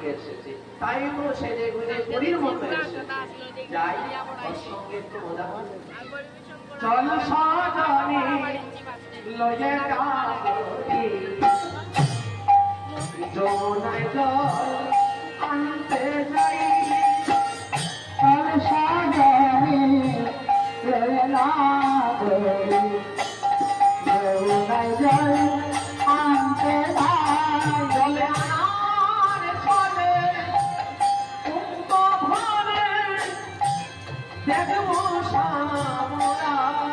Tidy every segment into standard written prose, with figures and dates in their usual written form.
দিকে এসেছে, তাই তো সেজে গুজে পরীর মতো এসেছে। যাই ওর সঙ্গে একটু মজা হয়। চল সাজানি লয়ে যাবি যমুনায় জল আনতে যাই। চল সাজানি লয়ে যাবি যমুনায় জল আনতে যাই। জলে আনার ফলে কুম্ভ ভরে দেখবো সামুরায়।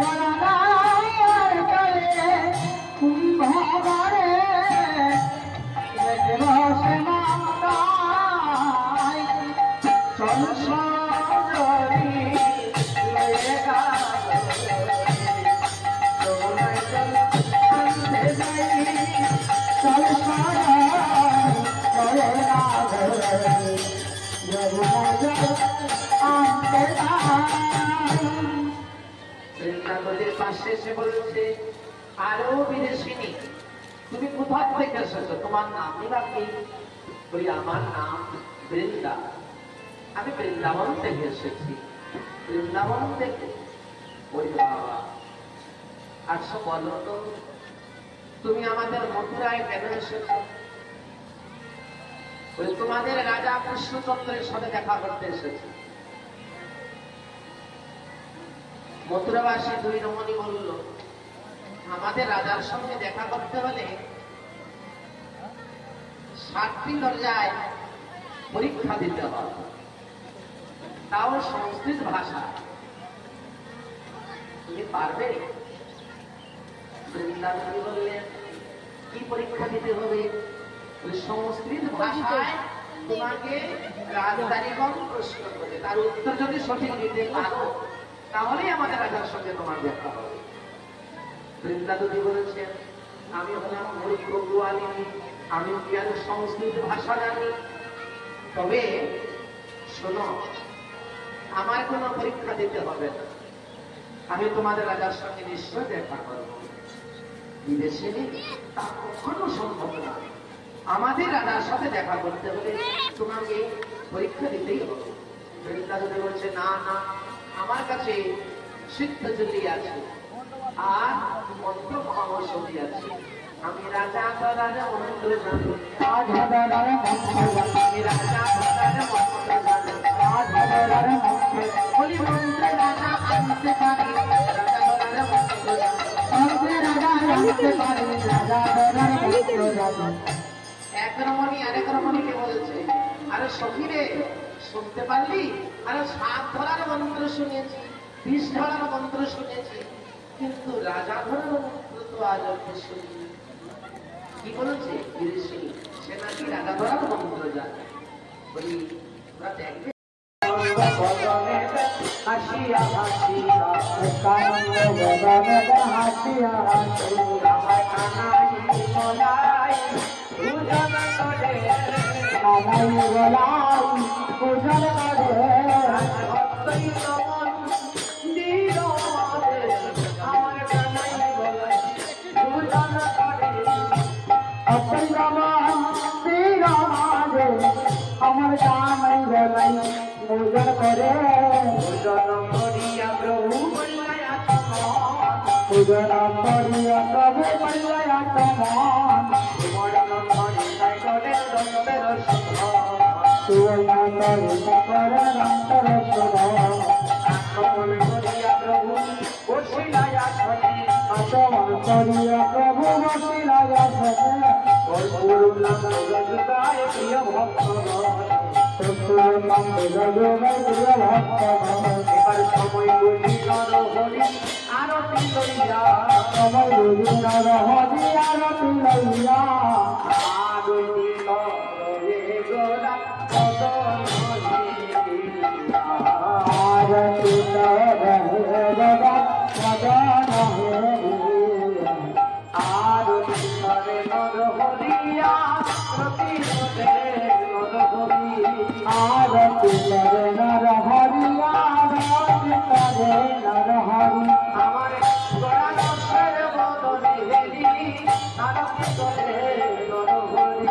জলার জলে কুম্ভ ভরে দেখবো সামুরায়। চল সাজানি লয়ে যাবি যমুনায় জল আনতে যাই। চল সাজানি লয়ে যাবি যমুনায় জল আনতে যাই। বৃন্দাবনের পাশে এসে বলছে, আরো বিদেশিনী, তুমি কোথা থেকে এসেছো? তোমার নামই বা কি? বলি, আমার নাম বৃন্দা, আমি বৃন্দাবন থেকে এসেছি। বৃন্দাবন থেকে? বলি, বাবা আচ্ছা বলো তো, তুমি আমাদের মথুরায় কেন এসেছো? বলি, তোমাদের রাজা কৃষ্ণচন্দ্রের সাথে দেখা করতে এসেছি। মথুরাবাসী দুই রমণী বলল, আমাদের রাজার সঙ্গে দেখা করতে হলে 7টি দরজায় পরীক্ষা দিতে হবে, তাও সংস্কৃত ভাষা। তুমি পারবে? বৃন্দাবনী বললেন, কি পরীক্ষা দিতে হবে? সংস্কৃত ভাষায় তোমাকে রাজধানীগণ প্রশ্ন করে, তার উত্তর যদি সঠিক দিতে পারো তাহলেই আমাদের রাজার সঙ্গে তোমার দেখা হবে। বৃন্দাবনী বলেছেন, আমি হলাম মূর্খ গোয়ালিনী, আমি কি আর সংস্কৃত ভাষা জানি? তবে শোনো, আমার কোনো পরীক্ষা দিতে হবে না, আমি তোমাদের রাজার সঙ্গে নিশ্চয় দেখা করবো। বিদেশে তা কখনো সম্ভব না, আমাদের রাজার সাথে দেখা করতে হলে তোমাকে পরীক্ষা দিতেই হবে। বৃন্দাবনী বলছে, না না, আমার কাছে সিদ্ধ চলি আছে আর মন্ত্র মহাবসতি আছে। আমি রাজা রাজা মন্ত্র জানি, আমি রাজা রাজা মন্ত্র জানি, বলি মন্ত্রে রাজা আনতে পারি, রাজা রাজা মন্ত্র জানি, মন্ত্রে রাজা আনতে পারি, রাজা রাজা মন্ত্র জানি। এক রমণী আরেক রমণীকে বলছে, আরে সখীরে শুনতে পারলি? আরে 7 ধরার মন্ত্র শুনেছি, 20 ধরার মন্ত্র শুনেছি, কিন্তু রাজা ধরার মন্ত্র তো আজ অব্দি শুনিনি। কি বলেছে বিদেশী? সে নাকি রাজা ধরার মন্ত্র জানে। বলি, ওরা দেখবে হাসিয়া হাসিয়া হাসিয়া আমার জামাই গলাই পূজন করে, পূজন করিয়া প্রভু বলিয়া পূজন করিয়া প্রভু বলিয়া তোমার মরণ মরিতাই করে দন্তের সুবর্ণ করে দন্তের আক্রমণ করিয়া প্রভু বসিলায়া শনি, আক্রমণ করিয়া প্রভু বসিলায়া শনি, প্রিয় ভক্ত এবার সময় বুঝি নরহরি আরতি লইয়া, সময় বুঝি নরহরি আরতি লইয়া, আরতি গোরা আরতি আরতি করে নরহরিয়া প্রতি আরতি করে নরহরিয়া আরতি করে নরহরি, আমার গড়ার বদনে হেরি আরতি করে নরহরি,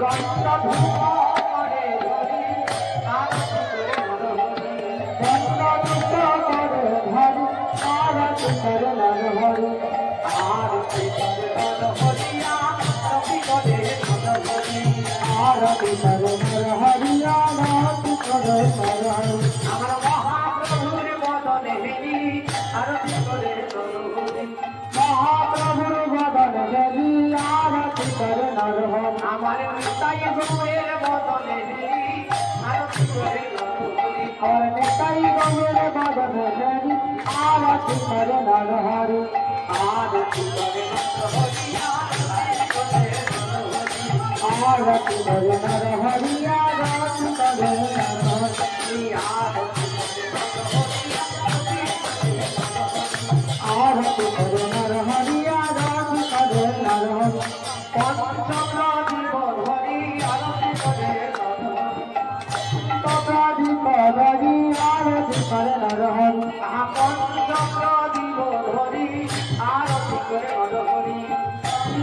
গন্ধ ধূপ করে ধরি আরতি করে নরহরি গন্ধ ধূপ করে ধরি আরতি করে নরহরি আরতি করে নরহরি আরতি করে নরহরি আরতি করে নরহরি আরতি করে নরহরি আমার মহাপ্রভুর বদনে হেরি আরতি করে নরহরি মহাপ্রভুর বদনে হেরি আরতি করে নরহরি আমার নিতাই গৌরের বদনে হেরি আরতি করে নরহরি আমার নিতাই গৌরের বদনে হেরি আরতি করে নরহরি আরতি করে নরহরি आरती करे नरहरि आरती करे नरहरि आरती करे नरहरि आरती करे नरहरि पंचप्रादीप धरि आरती करे नरहरि पंचप्रादीप धरि आरती करे नरहरि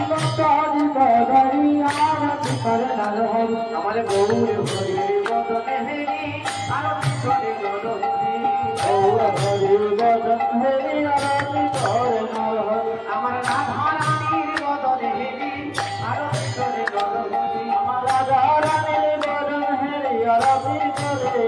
पंचप्रादीप धरि आरती करे नरहरि आरती करे नरहरि हमारे गौर हरि बदन हेरी आरती करे नरहरि गौर हरि बदन हेरी आरती करे नरहरि हमारे राधा रानीर बदन हेरी आरती करे नरहरि हमारे राधा रानीर बदन हेरी आरती करे